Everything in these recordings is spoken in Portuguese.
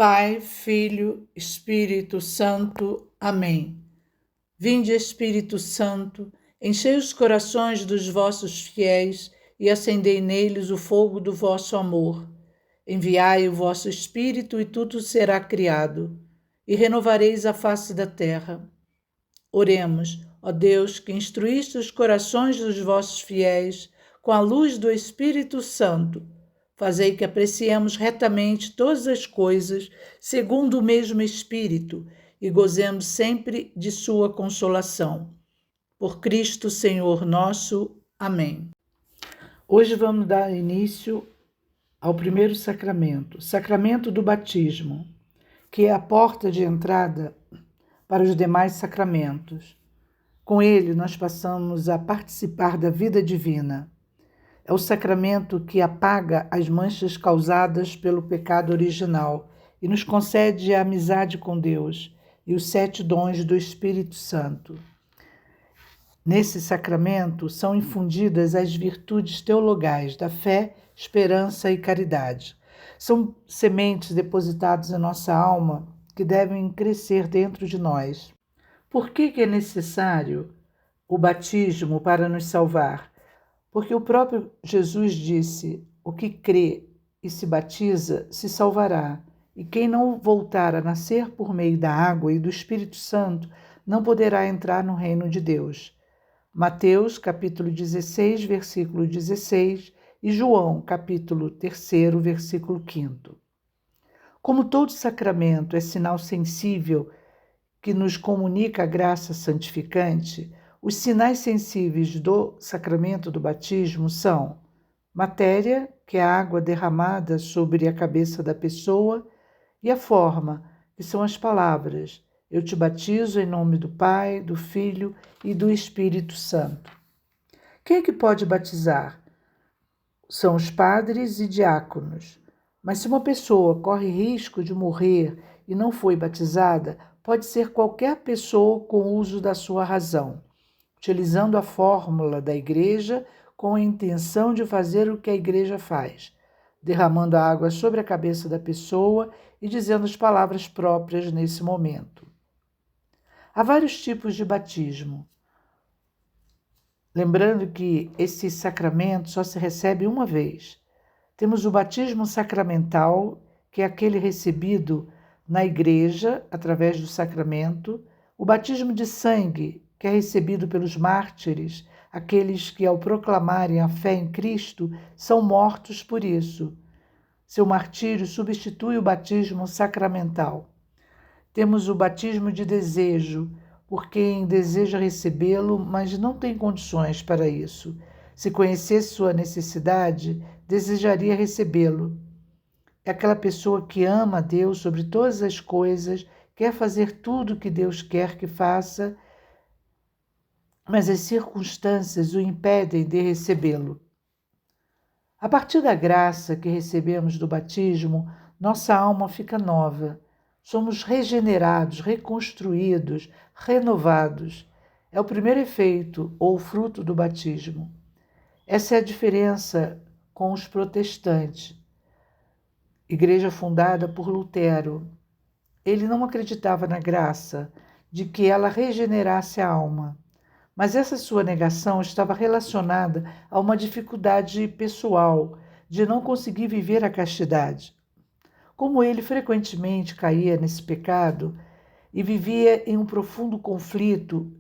Pai, Filho, Espírito Santo. Amém. Vinde, Espírito Santo, enchei os corações dos vossos fiéis e acendei neles o fogo do vosso amor. Enviai o vosso Espírito e tudo será criado, e renovareis a face da terra. Oremos, ó Deus, que instruíste os corações dos vossos fiéis com a luz do Espírito Santo. Fazei que apreciemos retamente todas as coisas, segundo o mesmo Espírito, e gozemos sempre de sua consolação. Por Cristo, Senhor nosso. Amém. Hoje vamos dar início ao primeiro sacramento, sacramento do batismo, que é a porta de entrada para os demais sacramentos. Com ele, nós passamos a participar da vida divina. É o sacramento que apaga as manchas causadas pelo pecado original e nos concede a amizade com Deus e os 7 dons do Espírito Santo. Nesse sacramento são infundidas as virtudes teologais da fé, esperança e caridade. São sementes depositadas em nossa alma que devem crescer dentro de nós. Por que é necessário o batismo para nos salvar? Porque o próprio Jesus disse: o que crê e se batiza se salvará, e quem não voltar a nascer por meio da água e do Espírito Santo não poderá entrar no reino de Deus. Mateus, capítulo 16, versículo 16, e João, capítulo 3, versículo 5. Como todo sacramento é sinal sensível que nos comunica a graça santificante, os sinais sensíveis do sacramento do batismo são matéria, que é a água derramada sobre a cabeça da pessoa, e a forma, que são as palavras: eu te batizo em nome do Pai, do Filho e do Espírito Santo. Quem é que pode batizar? São os padres e diáconos. Mas se uma pessoa corre risco de morrer e não foi batizada, pode ser qualquer pessoa com o uso da sua razão, utilizando a fórmula da igreja com a intenção de fazer o que a igreja faz, derramando a água sobre a cabeça da pessoa e dizendo as palavras próprias nesse momento. Há vários tipos de batismo. Lembrando que esse sacramento só se recebe uma vez. Temos o batismo sacramental, que é aquele recebido na igreja, através do sacramento, o batismo de sangue, que é recebido pelos mártires, aqueles que, ao proclamarem a fé em Cristo, são mortos por isso. Seu martírio substitui o batismo sacramental. Temos o batismo de desejo, por quem deseja recebê-lo, mas não tem condições para isso. Se conhecesse sua necessidade, desejaria recebê-lo. É aquela pessoa que ama a Deus sobre todas as coisas, quer fazer tudo o que Deus quer que faça, mas as circunstâncias o impedem de recebê-lo. A partir da graça que recebemos do batismo, nossa alma fica nova. Somos regenerados, reconstruídos, renovados. É o primeiro efeito ou fruto do batismo. Essa é a diferença com os protestantes. Igreja fundada por Lutero. Ele não acreditava na graça, de que ela regenerasse a alma. Mas essa sua negação estava relacionada a uma dificuldade pessoal de não conseguir viver a castidade. Como ele frequentemente caía nesse pecado e vivia em um profundo conflito,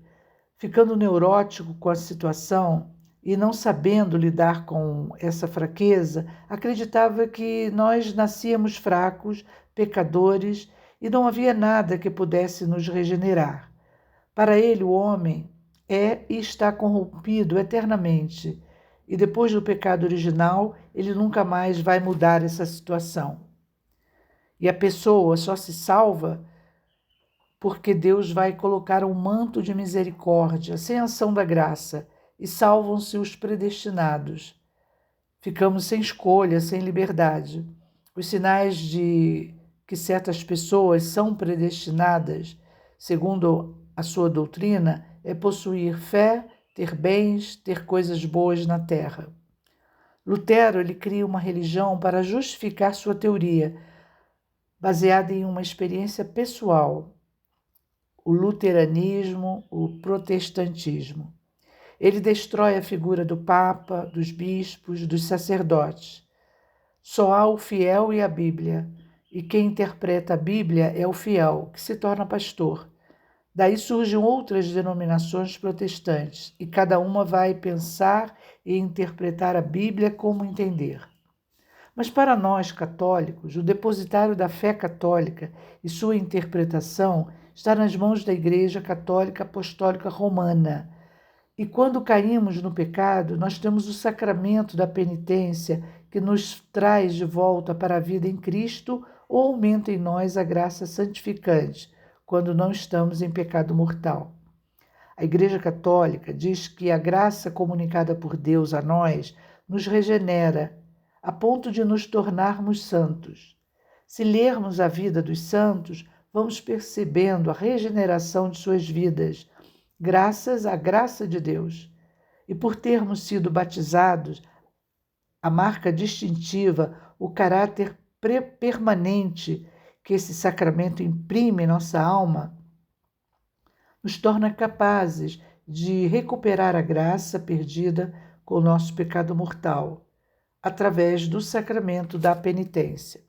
ficando neurótico com a situação e não sabendo lidar com essa fraqueza, acreditava que nós nascíamos fracos, pecadores, e não havia nada que pudesse nos regenerar. Para ele, o homem é e está corrompido eternamente, e depois do pecado original, ele nunca mais vai mudar essa situação. E a pessoa só se salva porque Deus vai colocar um manto de misericórdia, sem ação da graça, e salvam-se os predestinados. Ficamos sem escolha, sem liberdade. Os sinais de que certas pessoas são predestinadas, segundo a sua doutrina, é possuir fé, ter bens, ter coisas boas na terra. Lutero, ele cria uma religião para justificar sua teoria, baseada em uma experiência pessoal, o luteranismo, o protestantismo. Ele destrói a figura do Papa, dos bispos, dos sacerdotes. Só há o fiel e a Bíblia, e quem interpreta a Bíblia é o fiel, que se torna pastor. Daí surgem outras denominações protestantes, e cada uma vai pensar e interpretar a Bíblia como entender. Mas para nós, católicos, o depositário da fé católica e sua interpretação está nas mãos da Igreja Católica Apostólica Romana. E quando caímos no pecado, nós temos o sacramento da penitência que nos traz de volta para a vida em Cristo ou aumenta em nós a graça santificante, quando não estamos em pecado mortal. A Igreja Católica diz que a graça comunicada por Deus a nós nos regenera, a ponto de nos tornarmos santos. Se lermos a vida dos santos, vamos percebendo a regeneração de suas vidas, graças à graça de Deus. E por termos sido batizados, a marca distintiva, o caráter permanente que esse sacramento imprime em nossa alma, nos torna capazes de recuperar a graça perdida com o nosso pecado mortal, através do sacramento da penitência.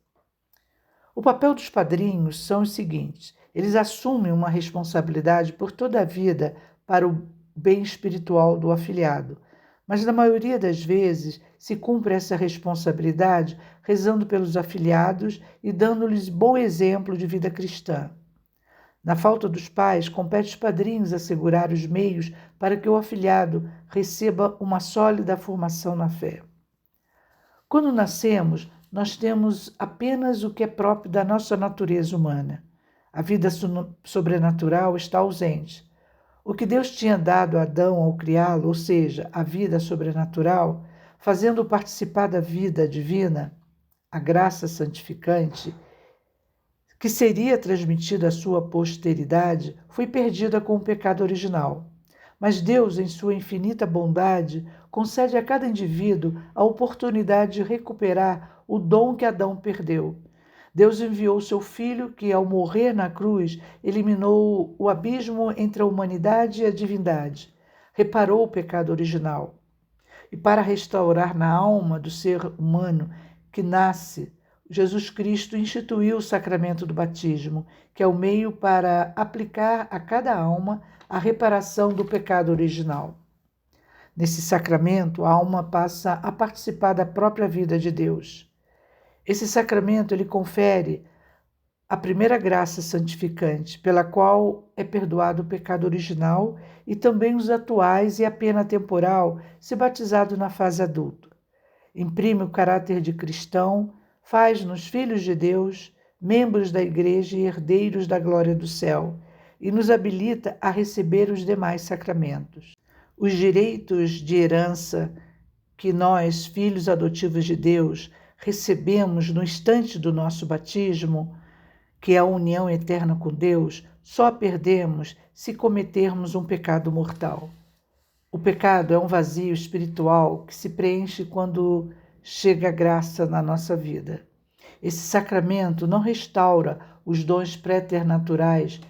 O papel dos padrinhos são os seguintes: eles assumem uma responsabilidade por toda a vida para o bem espiritual do afilhado, mas na maioria das vezes se cumpre essa responsabilidade rezando pelos afilhados e dando-lhes bom exemplo de vida cristã. Na falta dos pais, compete aos padrinhos assegurar os meios para que o afilhado receba uma sólida formação na fé. Quando nascemos, nós temos apenas o que é próprio da nossa natureza humana. A vida sobrenatural está ausente. O que Deus tinha dado a Adão ao criá-lo, ou seja, a vida sobrenatural, fazendo-o participar da vida divina, a graça santificante, que seria transmitida à sua posteridade, foi perdida com o pecado original. Mas Deus, em sua infinita bondade, concede a cada indivíduo a oportunidade de recuperar o dom que Adão perdeu. Deus enviou seu Filho que, ao morrer na cruz, eliminou o abismo entre a humanidade e a divindade, reparou o pecado original. E para restaurar na alma do ser humano que nasce, Jesus Cristo instituiu o sacramento do batismo, que é o meio para aplicar a cada alma a reparação do pecado original. Nesse sacramento, a alma passa a participar da própria vida de Deus. Esse sacramento ele confere a primeira graça santificante, pela qual é perdoado o pecado original e também os atuais e a pena temporal, se batizado na fase adulta. Imprime o caráter de cristão, faz-nos filhos de Deus, membros da Igreja e herdeiros da glória do céu, e nos habilita a receber os demais sacramentos. Os direitos de herança que nós, filhos adotivos de Deus, recebemos no instante do nosso batismo, que é a união eterna com Deus, só perdemos se cometermos um pecado mortal. O pecado é um vazio espiritual que se preenche quando chega a graça na nossa vida. Esse sacramento não restaura os dons préternaturais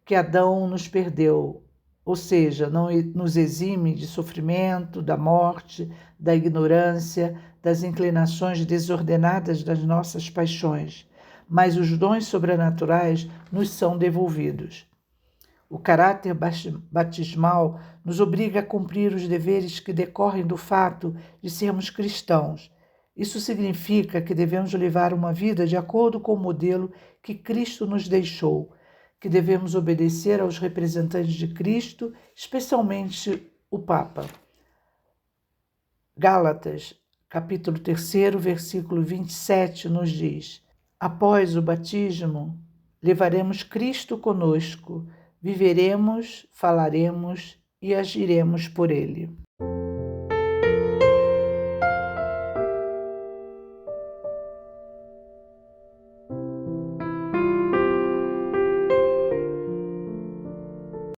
que Adão nos perdeu, ou seja, não nos exime de sofrimento, da morte, da ignorância, das inclinações desordenadas das nossas paixões, mas os dons sobrenaturais nos são devolvidos. O caráter batismal nos obriga a cumprir os deveres que decorrem do fato de sermos cristãos. Isso significa que devemos levar uma vida de acordo com o modelo que Cristo nos deixou, que devemos obedecer aos representantes de Cristo, especialmente o Papa. Gálatas, capítulo 3, versículo 27, nos diz: após o batismo, levaremos Cristo conosco, viveremos, falaremos e agiremos por Ele.